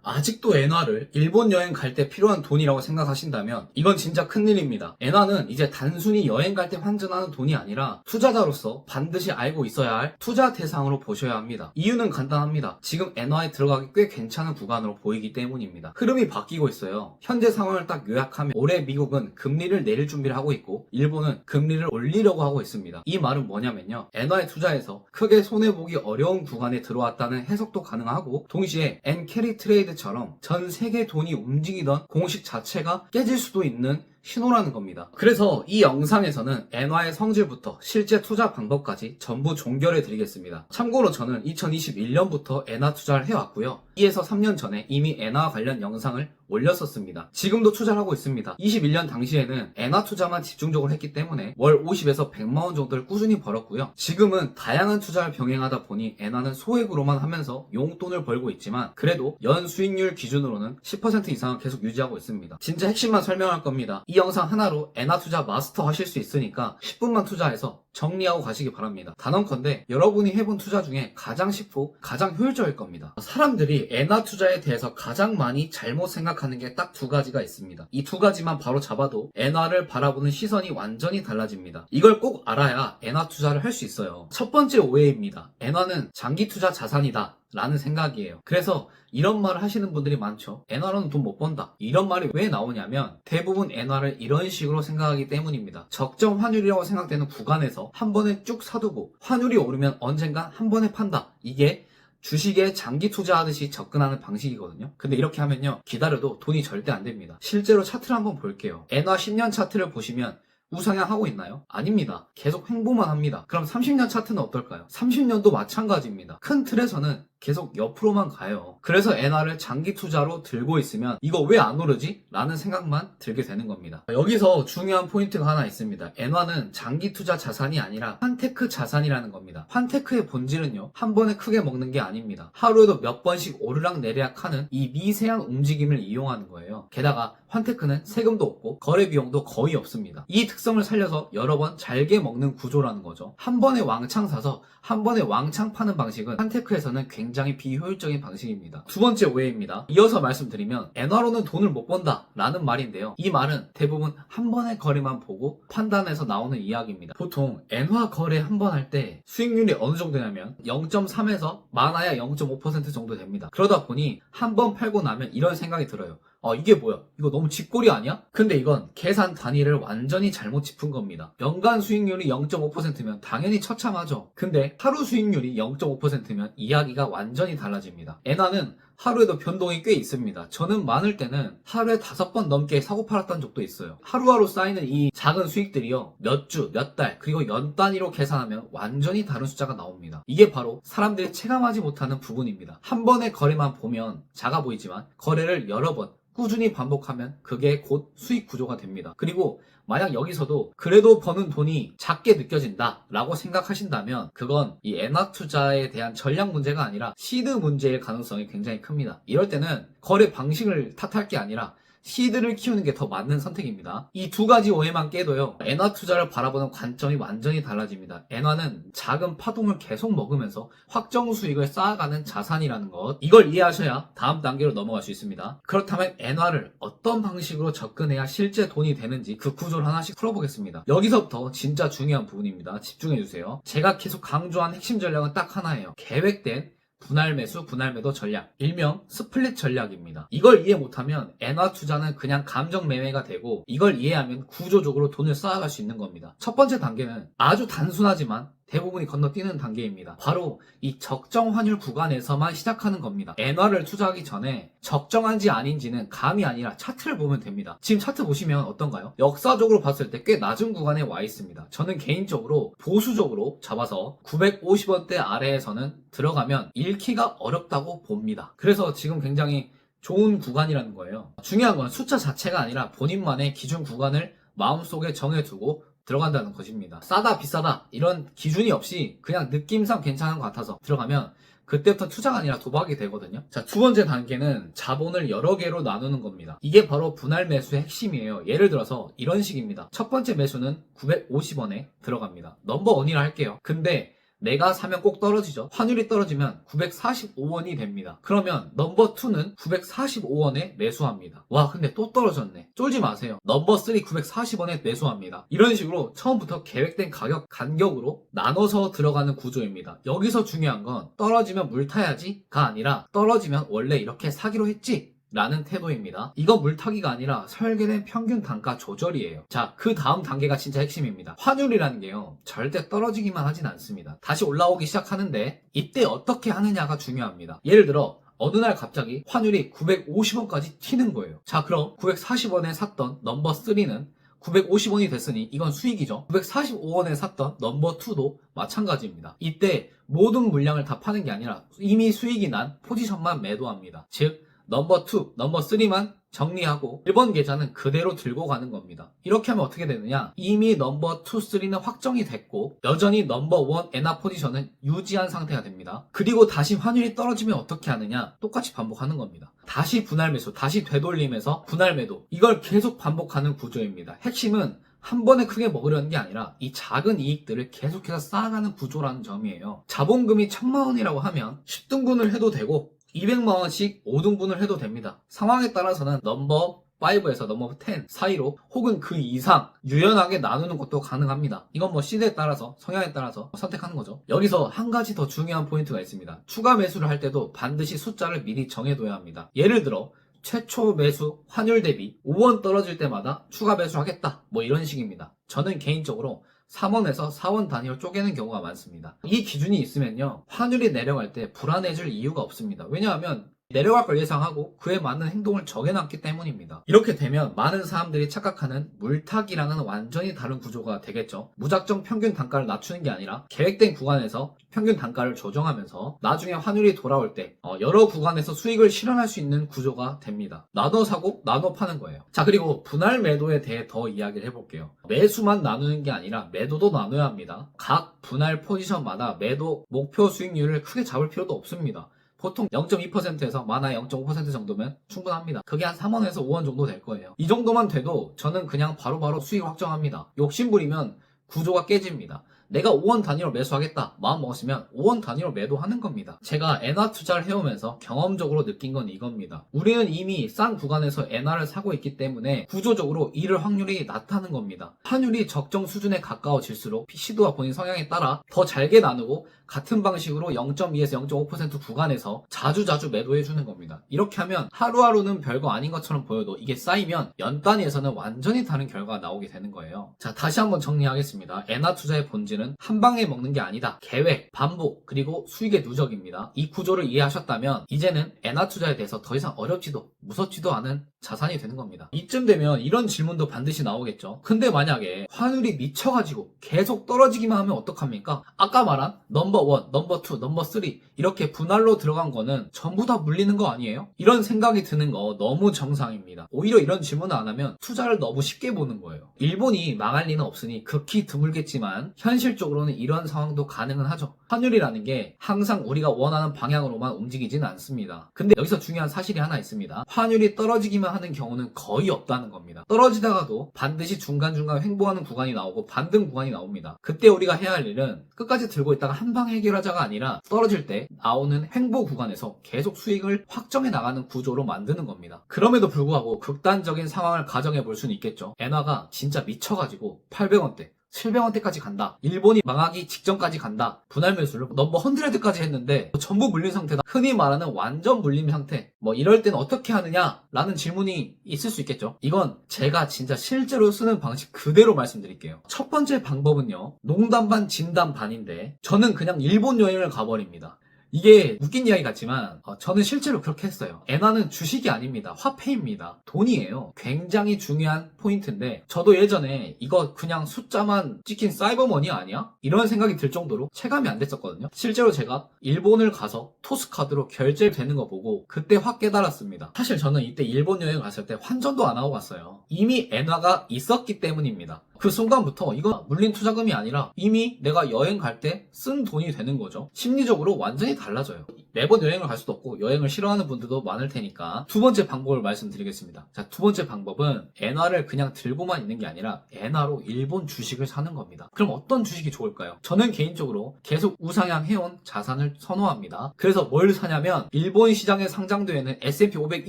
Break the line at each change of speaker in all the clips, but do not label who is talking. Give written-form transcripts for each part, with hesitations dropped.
아직도 엔화를 일본 여행 갈 때 필요한 돈이라고 생각하신다면 이건 진짜 큰일입니다. 엔화는 이제 단순히 여행 갈 때 환전하는 돈이 아니라 투자자로서 반드시 알고 있어야 할 투자 대상으로 보셔야 합니다. 이유는 간단합니다. 지금 엔화에 들어가기 꽤 괜찮은 구간으로 보이기 때문입니다. 흐름이 바뀌고 있어요. 현재 상황을 딱 요약하면 올해 미국은 금리를 내릴 준비를 하고 있고 일본은 금리를 올리려고 하고 있습니다. 이 말은 뭐냐면요. 엔화에 투자해서 크게 손해보기 어려운 구간에 들어왔다는 해석도 가능하고 동시에 엔캐리 트레이드처럼 전 세계 돈이 움직이던 공식 자체가 깨질 수도 있는 신호라는 겁니다. 그래서 이 영상에서는 엔화의 성질부터 실제 투자 방법까지 전부 종결해 드리겠습니다. 참고로 저는 2021년부터 엔화 투자를 해왔고요. 2에서 3년 전에 이미 엔화 관련 영상을 올렸었습니다. 지금도 투자를 하고 있습니다. 21년 당시에는 엔화 투자만 집중적으로 했기 때문에 월 50에서 100만원 정도를 꾸준히 벌었고요. 지금은 다양한 투자를 병행하다 보니 엔화는 소액으로만 하면서 용돈을 벌고 있지만 그래도 연 수익률 기준으로는 10% 이상은 계속 유지하고 있습니다. 진짜 핵심만 설명할 겁니다. 이 영상 하나로 엔화 투자 마스터 하실 수 있으니까 10분만 투자해서 정리하고 가시기 바랍니다. 단언컨대 여러분이 해본 투자 중에 가장 쉽고 가장 효율적일 겁니다. 사람들이 엔화 투자에 대해서 가장 많이 잘못 생각하는 게 딱 두 가지가 있습니다. 이 두 가지만 바로 잡아도 엔화를 바라보는 시선이 완전히 달라집니다. 이걸 꼭 알아야 엔화 투자를 할 수 있어요. 첫 번째 오해입니다. 엔화는 장기 투자 자산이다 라는 생각이에요. 그래서 이런 말을 하시는 분들이 많죠. 엔화로는 돈 못 번다. 이런 말이 왜 나오냐면 대부분 엔화를 이런 식으로 생각하기 때문입니다. 적정 환율이라고 생각되는 구간에서 한 번에 쭉 사두고 환율이 오르면 언젠간 한 번에 판다. 이게 주식에 장기 투자하듯이 접근하는 방식이거든요. 근데 이렇게 하면요. 기다려도 돈이 절대 안 됩니다. 실제로 차트를 한번 볼게요. 엔화 10년 차트를 보시면 우상향하고 있나요? 아닙니다. 계속 횡보만 합니다. 그럼 30년 차트는 어떨까요? 30년도 마찬가지입니다. 큰 틀에서는 계속 옆으로만 가요. 그래서 엔화를 장기 투자로 들고 있으면 이거 왜 안 오르지? 라는 생각만 들게 되는 겁니다. 여기서 중요한 포인트가 하나 있습니다. 엔화는 장기 투자 자산이 아니라 환테크 자산이라는 겁니다. 환테크의 본질은요. 한 번에 크게 먹는 게 아닙니다. 하루에도 몇 번씩 오르락 내리락 하는 이 미세한 움직임을 이용하는 거예요. 게다가 환테크는 세금도 없고 거래 비용도 거의 없습니다. 이 특성을 살려서 여러 번 잘게 먹는 구조라는 거죠. 한 번에 왕창 사서 한 번에 왕창 파는 방식은 환테크에서는 굉장히 비효율적인 방식입니다. 두 번째 오해입니다. 이어서 말씀드리면 엔화로는 돈을 못 번다 라는 말인데요. 이 말은 대부분 한 번의 거래만 보고 판단해서 나오는 이야기입니다. 보통 엔화 거래 한 번 할 때 수익률이 어느 정도냐면 0.3에서 많아야 0.5% 정도 됩니다. 그러다 보니 한 번 팔고 나면 이런 생각이 들어요. 이게 뭐야? 이거 너무 쥐꼬리 아니야? 근데 이건 계산 단위를 완전히 잘못 짚은 겁니다. 연간 수익률이 0.5%면 당연히 처참하죠. 근데 하루 수익률이 0.5%면 이야기가 완전히 달라집니다. 엔화는 하루에도 변동이 꽤 있습니다. 저는 많을 때는 하루에 5번 넘게 사고 팔았던 적도 있어요. 하루하루 쌓이는 이 작은 수익들이요. 몇 주, 몇 달, 그리고 연 단위로 계산하면 완전히 다른 숫자가 나옵니다. 이게 바로 사람들이 체감하지 못하는 부분입니다. 한 번의 거래만 보면 작아 보이지만 거래를 여러 번 꾸준히 반복하면 그게 곧 수익 구조가 됩니다. 그리고 만약 여기서도 그래도 버는 돈이 작게 느껴진다 라고 생각하신다면 그건 이 엔화 투자에 대한 전략 문제가 아니라 시드 문제일 가능성이 굉장히 큽니다. 이럴 때는 거래 방식을 탓할 게 아니라 시드를 키우는 게 더 맞는 선택입니다. 이 두 가지 오해만 깨도요. 엔화 투자를 바라보는 관점이 완전히 달라집니다. 엔화는 작은 파동을 계속 먹으면서 확정 수익을 쌓아가는 자산이라는 것. 이걸 이해하셔야 다음 단계로 넘어갈 수 있습니다. 그렇다면 엔화를 어떤 방식으로 접근해야 실제 돈이 되는지 그 구조를 하나씩 풀어보겠습니다. 여기서부터 진짜 중요한 부분입니다. 집중해주세요. 제가 계속 강조한 핵심 전략은 딱 하나예요. 계획된 분할 매수, 분할 매도 전략, 일명 스플릿 전략입니다. 이걸 이해 못하면 엔화 투자는 그냥 감정 매매가 되고 이걸 이해하면 구조적으로 돈을 쌓아갈 수 있는 겁니다. 첫 번째 단계는 아주 단순하지만 대부분이 건너뛰는 단계입니다. 바로 이 적정 환율 구간에서만 시작하는 겁니다. 엔화를 투자하기 전에 적정한지 아닌지는 감이 아니라 차트를 보면 됩니다. 지금 차트 보시면 어떤가요? 역사적으로 봤을 때 꽤 낮은 구간에 와 있습니다. 저는 개인적으로 보수적으로 잡아서 950원대 아래에서는 들어가면 잃기가 어렵다고 봅니다. 그래서 지금 굉장히 좋은 구간이라는 거예요. 중요한 건 숫자 자체가 아니라 본인만의 기준 구간을 마음속에 정해두고 들어간다는 것입니다. 싸다 비싸다 이런 기준이 없이 그냥 느낌상 괜찮은 것 같아서 들어가면 그때부터 투자가 아니라 도박이 되거든요. 자, 두 번째 단계는 자본을 여러 개로 나누는 겁니다. 이게 바로 분할 매수의 핵심이에요. 예를 들어서 이런 식입니다. 첫 번째 매수는 950원에 들어갑니다. 넘버 원이라 할게요. 근데 내가 사면 꼭 떨어지죠. 환율이 떨어지면 945원이 됩니다. 그러면 넘버 2는 945원에 매수합니다. 와, 근데 또 떨어졌네. 쫄지 마세요. 넘버 3 940원에 매수합니다. 이런 식으로 처음부터 계획된 가격 간격으로 나눠서 들어가는 구조입니다. 여기서 중요한 건 떨어지면 물 타야지가 아니라 떨어지면 원래 이렇게 사기로 했지? 라는 태도입니다. 이거 물타기가 아니라 설계된 평균 단가 조절이에요. 자, 그 다음 단계가 진짜 핵심입니다. 환율이라는 게요, 절대 떨어지기만 하진 않습니다. 다시 올라오기 시작하는데 이때 어떻게 하느냐가 중요합니다. 예를 들어 어느 날 갑자기 환율이 950원까지 튀는 거예요. 자, 그럼 940원에 샀던 넘버 3는 950원이 됐으니 이건 수익이죠. 945원에 샀던 넘버 2도 마찬가지입니다. 이때 모든 물량을 다 파는 게 아니라 이미 수익이 난 포지션만 매도합니다. 즉 넘버 2, 넘버 3만 정리하고 1번 계좌는 그대로 들고 가는 겁니다. 이렇게 하면 어떻게 되느냐? 이미 넘버 2, 3는 확정이 됐고 여전히 넘버 1 엔화 포지션은 유지한 상태가 됩니다. 그리고 다시 환율이 떨어지면 어떻게 하느냐? 똑같이 반복하는 겁니다. 다시 분할 매수, 다시 되돌림에서 분할 매도, 이걸 계속 반복하는 구조입니다. 핵심은 한 번에 크게 먹으려는 게 아니라 이 작은 이익들을 계속해서 쌓아가는 구조라는 점이에요. 자본금이 1000만 원이라고 하면 10등분을 해도 되고 200만원씩 5등분을 해도 됩니다. 상황에 따라서는 넘버 5에서 넘버 10 사이로 혹은 그 이상 유연하게 나누는 것도 가능합니다. 이건 뭐 시대에 따라서 성향에 따라서 선택하는 거죠. 여기서 한 가지 더 중요한 포인트가 있습니다. 추가 매수를 할 때도 반드시 숫자를 미리 정해둬야 합니다. 예를 들어 최초 매수 환율 대비 5원 떨어질 때마다 추가 매수하겠다, 뭐 이런 식입니다. 저는 개인적으로 3원에서 4원 단위로 쪼개는 경우가 많습니다. 이 기준이 있으면요, 환율이 내려갈 때 불안해질 이유가 없습니다. 왜냐하면 내려갈 걸 예상하고 그에 맞는 행동을 정해놨기 때문입니다. 이렇게 되면 많은 사람들이 착각하는 물타기랑은 완전히 다른 구조가 되겠죠. 무작정 평균 단가를 낮추는 게 아니라 계획된 구간에서 평균 단가를 조정하면서 나중에 환율이 돌아올 때 여러 구간에서 수익을 실현할 수 있는 구조가 됩니다. 나눠 사고 나눠 파는 거예요. 자, 그리고 분할 매도에 대해 더 이야기를 해볼게요. 매수만 나누는 게 아니라 매도도 나눠야 합니다. 각 분할 포지션마다 매도 목표 수익률을 크게 잡을 필요도 없습니다. 보통 0.2%에서 많아야 0.5% 정도면 충분합니다. 그게 한 3원에서 5원 정도 될 거예요. 이 정도만 돼도 저는 그냥 바로바로 수익 확정합니다. 욕심부리면 구조가 깨집니다. 내가 5원 단위로 매수하겠다 마음 먹었으면 5원 단위로 매도하는 겁니다. 제가 엔화 투자를 해오면서 경험적으로 느낀 건 이겁니다. 우리는 이미 싼 구간에서 엔화를 사고 있기 때문에 구조적으로 잃을 확률이 낮다는 겁니다. 환율이 적정 수준에 가까워질수록 시도와 본인 성향에 따라 더 잘게 나누고 같은 방식으로 0.2에서 0.5% 구간에서 자주자주 매도해주는 겁니다. 이렇게 하면 하루하루는 별거 아닌 것처럼 보여도 이게 쌓이면 연 단위에서는 완전히 다른 결과가 나오게 되는 거예요. 자, 다시 한번 정리하겠습니다. 엔화 투자의 본질은 한 방에 먹는 게 아니다. 계획, 반복, 그리고 수익의 누적입니다. 이 구조를 이해하셨다면 이제는 엔화 투자에 대해서 더 이상 어렵지도 무섭지도 않은 자산이 되는 겁니다. 이쯤 되면 이런 질문도 반드시 나오겠죠. 근데 만약에 환율이 미쳐가지고 계속 떨어지기만 하면 어떡합니까? 아까 말한 넘버 1, 넘버 2, 넘버 3 이렇게 분할로 들어간 거는 전부 다 물리는 거 아니에요? 이런 생각이 드는 거 너무 정상입니다. 오히려 이런 질문을 안 하면 투자를 너무 쉽게 보는 거예요. 일본이 망할 리는 없으니 극히 드물겠지만 현실적으로는 이런 상황도 가능은 하죠. 환율이라는 게 항상 우리가 원하는 방향으로만 움직이지는 않습니다. 근데 여기서 중요한 사실이 하나 있습니다. 환율이 떨어지기만 하는 경우는 거의 없다는 겁니다. 떨어지다가도 반드시 중간중간 횡보하는 구간이 나오고 반등 구간이 나옵니다. 그때 우리가 해야 할 일은 끝까지 들고 있다가 한 방에 해결하자가 아니라 떨어질 때 나오는 횡보 구간에서 계속 수익을 확정해 나가는 구조로 만드는 겁니다. 그럼에도 불구하고 극단적인 상황을 가정해 볼 수는 있겠죠. 엔화가 진짜 미쳐가지고 800원대 700원대까지 간다. 일본이 망하기 직전까지 간다. 분할 매수를 넘버 100까지 했는데 전부 물린 상태다. 흔히 말하는 완전 물림 상태. 뭐 이럴 때는 어떻게 하느냐? 라는 질문이 있을 수 있겠죠. 이건 제가 진짜 실제로 쓰는 방식 그대로 말씀드릴게요. 첫 번째 방법은요, 농담 반 진담 반인데 저는 그냥 일본 여행을 가버립니다. 이게 웃긴 이야기 같지만 저는 실제로 그렇게 했어요. 엔화는 주식이 아닙니다. 화폐입니다. 돈이에요. 굉장히 중요한 포인트인데 저도 예전에 이거 그냥 숫자만 찍힌 사이버머니 아니야? 이런 생각이 들 정도로 체감이 안 됐었거든요. 실제로 제가 일본을 가서 토스카드로 결제되는 거 보고 그때 확 깨달았습니다. 사실 저는 이때 일본 여행 갔을 때 환전도 안 하고 갔어요. 이미 엔화가 있었기 때문입니다. 그 순간부터 이건 물린 투자금이 아니라 이미 내가 여행 갈 때 쓴 돈이 되는 거죠. 심리적으로 완전히 달라져요. 매번 여행을 갈 수도 없고 여행을 싫어하는 분들도 많을 테니까 두 번째 방법을 말씀드리겠습니다. 자, 두 번째 방법은 엔화를 그냥 들고만 있는 게 아니라 엔화로 일본 주식을 사는 겁니다. 그럼 어떤 주식이 좋을까요? 저는 개인적으로 계속 우상향해온 자산을 선호합니다. 그래서 뭘 사냐면 일본 시장에 상장되어 있는 S&P 500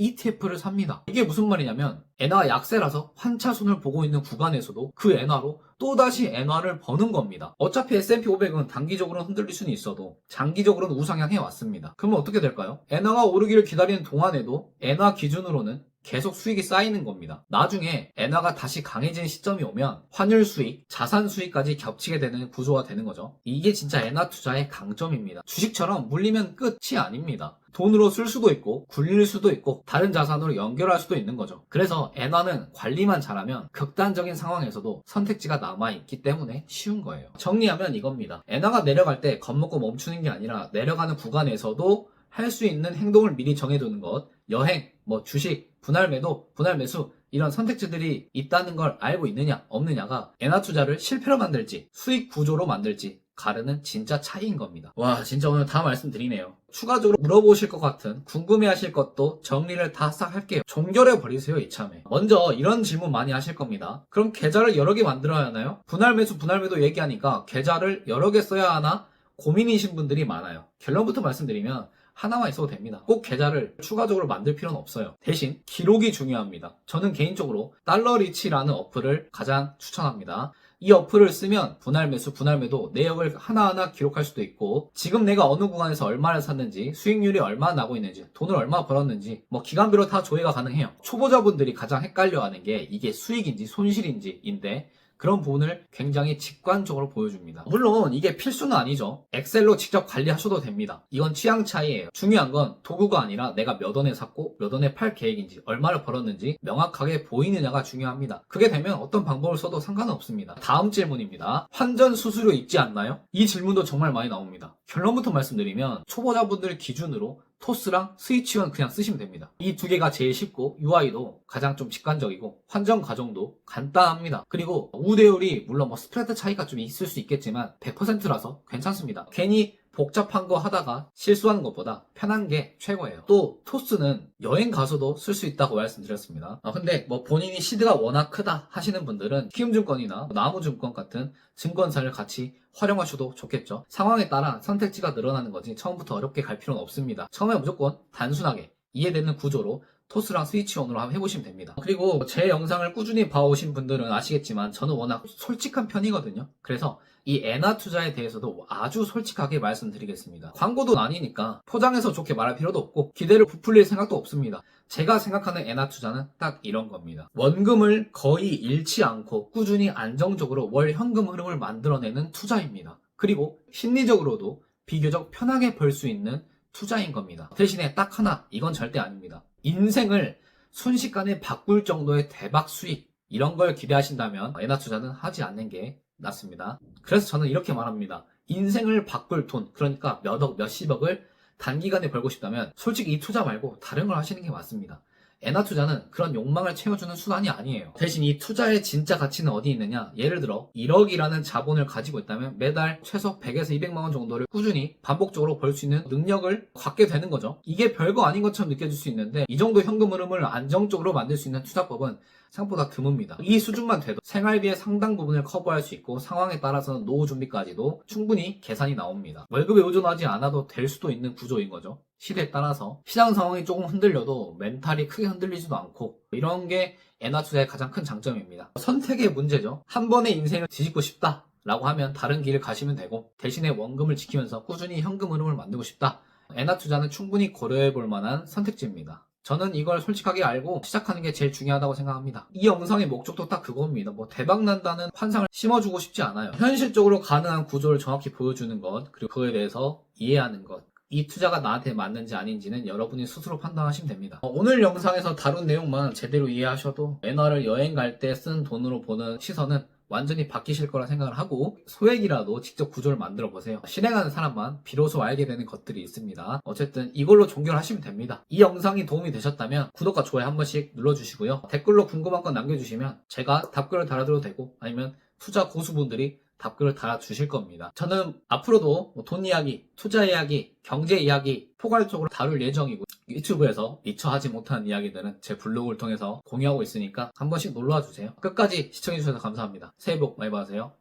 ETF를 삽니다. 이게 무슨 말이냐면 엔화가 약세라서 환차손을 보고 있는 구간에서도 그 엔화로 또다시 엔화를 버는 겁니다. 어차피 S&P 500은 단기적으로는 흔들릴 수는 있어도 장기적으로는 우상향해 왔습니다. 그러면 어떻게 될까요? 엔화가 오르기를 기다리는 동안에도 엔화 기준으로는 계속 수익이 쌓이는 겁니다. 나중에 엔화가 다시 강해진 시점이 오면 환율 수익, 자산 수익까지 겹치게 되는 구조가 되는 거죠. 이게 진짜 엔화 투자의 강점입니다. 주식처럼 물리면 끝이 아닙니다. 돈으로 쓸 수도 있고 굴릴 수도 있고 다른 자산으로 연결할 수도 있는 거죠. 그래서 엔화는 관리만 잘하면 극단적인 상황에서도 선택지가 남아있기 때문에 쉬운 거예요. 정리하면 이겁니다. 엔화가 내려갈 때 겁먹고 멈추는 게 아니라 내려가는 구간에서도 할 수 있는 행동을 미리 정해두는 것, 여행, 주식, 분할 매도, 분할 매수 이런 선택지들이 있다는 걸 알고 있느냐 없느냐가 엔화 투자를 실패로 만들지 수익 구조로 만들지 가르는 진짜 차이인 겁니다. 와, 진짜 오늘 다 말씀드리네요. 추가적으로 물어보실 것 같은 궁금해하실 것도 정리를 다 싹 할게요. 종결해 버리세요, 이참에. 먼저 이런 질문 많이 하실 겁니다. 그럼 계좌를 여러 개 만들어야 하나요? 분할 매수, 분할 매도 얘기하니까 계좌를 여러 개 써야 하나 고민이신 분들이 많아요. 결론부터 말씀드리면 하나만 있어도 됩니다. 꼭 계좌를 추가적으로 만들 필요는 없어요. 대신 기록이 중요합니다. 저는 개인적으로 달러리치라는 어플을 가장 추천합니다. 이 어플을 쓰면 분할 매수, 분할 매도 내역을 하나하나 기록할 수도 있고 지금 내가 어느 구간에서 얼마를 샀는지 수익률이 얼마나 나고 있는지 돈을 얼마 벌었는지 기간별로 다 조회가 가능해요. 초보자분들이 가장 헷갈려하는 게 이게 수익인지 손실인지인데 그런 부분을 굉장히 직관적으로 보여줍니다. 물론 이게 필수는 아니죠. 엑셀로 직접 관리하셔도 됩니다. 이건 취향 차이예요. 중요한 건 도구가 아니라 내가 몇 원에 샀고 몇 원에 팔 계획인지 얼마를 벌었는지 명확하게 보이느냐가 중요합니다. 그게 되면 어떤 방법을 써도 상관은 없습니다. 다음 질문입니다. 환전 수수료 있지 않나요? 이 질문도 정말 많이 나옵니다. 결론부터 말씀드리면 초보자분들 기준으로 토스랑 스위치원 그냥 쓰시면 됩니다. 이 두 개가 제일 쉽고 UI도 가장 좀 직관적이고 환전 과정도 간단합니다. 그리고 우대율이 물론 스프레드 차이가 좀 있을 수 있겠지만 100%라서 괜찮습니다. 괜히 복잡한 거 하다가 실수하는 것보다 편한 게 최고예요. 또 토스는 여행 가서도 쓸 수 있다고 말씀드렸습니다. 근데 본인이 시드가 워낙 크다 하시는 분들은 키움증권이나 나무증권 같은 증권사를 같이 활용하셔도 좋겠죠. 상황에 따라 선택지가 늘어나는 거지 처음부터 어렵게 갈 필요는 없습니다. 처음에 무조건 단순하게 이해되는 구조로 토스랑 스위치온으로 한번 해보시면 됩니다. 그리고 제 영상을 꾸준히 봐오신 분들은 아시겠지만 저는 워낙 솔직한 편이거든요. 그래서 이 엔화 투자에 대해서도 아주 솔직하게 말씀드리겠습니다. 광고도 아니니까 포장해서 좋게 말할 필요도 없고 기대를 부풀릴 생각도 없습니다. 제가 생각하는 엔화 투자는 딱 이런 겁니다. 원금을 거의 잃지 않고 꾸준히 안정적으로 월 현금 흐름을 만들어내는 투자입니다. 그리고 심리적으로도 비교적 편하게 벌 수 있는 투자인 겁니다. 대신에 딱 하나, 이건 절대 아닙니다. 인생을 순식간에 바꿀 정도의 대박 수익 이런 걸 기대하신다면 엔화 투자는 하지 않는 게 낫습니다. 그래서 저는 이렇게 말합니다. 인생을 바꿀 돈, 그러니까 몇억, 몇십억을 단기간에 벌고 싶다면 솔직히 이 투자 말고 다른 걸 하시는 게 맞습니다. 엔화 투자는 그런 욕망을 채워주는 수단이 아니에요. 대신 이 투자의 진짜 가치는 어디 있느냐? 예를 들어 1억이라는 자본을 가지고 있다면 매달 최소 100에서 200만 원 정도를 꾸준히 반복적으로 벌 수 있는 능력을 갖게 되는 거죠. 이게 별거 아닌 것처럼 느껴질 수 있는데 이 정도 현금 흐름을 안정적으로 만들 수 있는 투자법은 생각보다 드뭅니다. 이 수준만 돼도 생활비의 상당 부분을 커버할 수 있고 상황에 따라서는 노후 준비까지도 충분히 계산이 나옵니다. 월급에 의존하지 않아도 될 수도 있는 구조인 거죠. 시대에 따라서 시장 상황이 조금 흔들려도 멘탈이 크게 흔들리지도 않고 이런 게 엔화 투자의 가장 큰 장점입니다. 선택의 문제죠. 한 번에 인생을 뒤집고 싶다 라고 하면 다른 길을 가시면 되고 대신에 원금을 지키면서 꾸준히 현금 흐름을 만들고 싶다. 엔화 투자는 충분히 고려해 볼 만한 선택지입니다. 저는 이걸 솔직하게 알고 시작하는 게 제일 중요하다고 생각합니다. 이 영상의 목적도 딱 그겁니다. 대박 난다는 환상을 심어주고 싶지 않아요. 현실적으로 가능한 구조를 정확히 보여주는 것, 그리고 그거에 대해서 이해하는 것. 이 투자가 나한테 맞는지 아닌지는 여러분이 스스로 판단하시면 됩니다. 오늘 영상에서 다룬 내용만 제대로 이해하셔도 엔화를 여행 갈 때 쓴 돈으로 보는 시선은 완전히 바뀌실 거라 생각을 하고 소액이라도 직접 구조를 만들어 보세요. 실행하는 사람만 비로소 알게 되는 것들이 있습니다. 어쨌든 이걸로 종결 하시면 됩니다. 이 영상이 도움이 되셨다면 구독과 좋아요 한 번씩 눌러주시고요. 댓글로 궁금한 건 남겨주시면 제가 답글을 달아드려도 되고 아니면 투자 고수분들이 답글을 달아주실 겁니다. 저는 앞으로도 돈 이야기, 투자 이야기, 경제 이야기 포괄적으로 다룰 예정이고 유튜브에서 미처 하지 못한 이야기들은 제 블로그를 통해서 공유하고 있으니까 한 번씩 놀러와 주세요. 끝까지 시청해주셔서 감사합니다. 새해 복 많이 받으세요.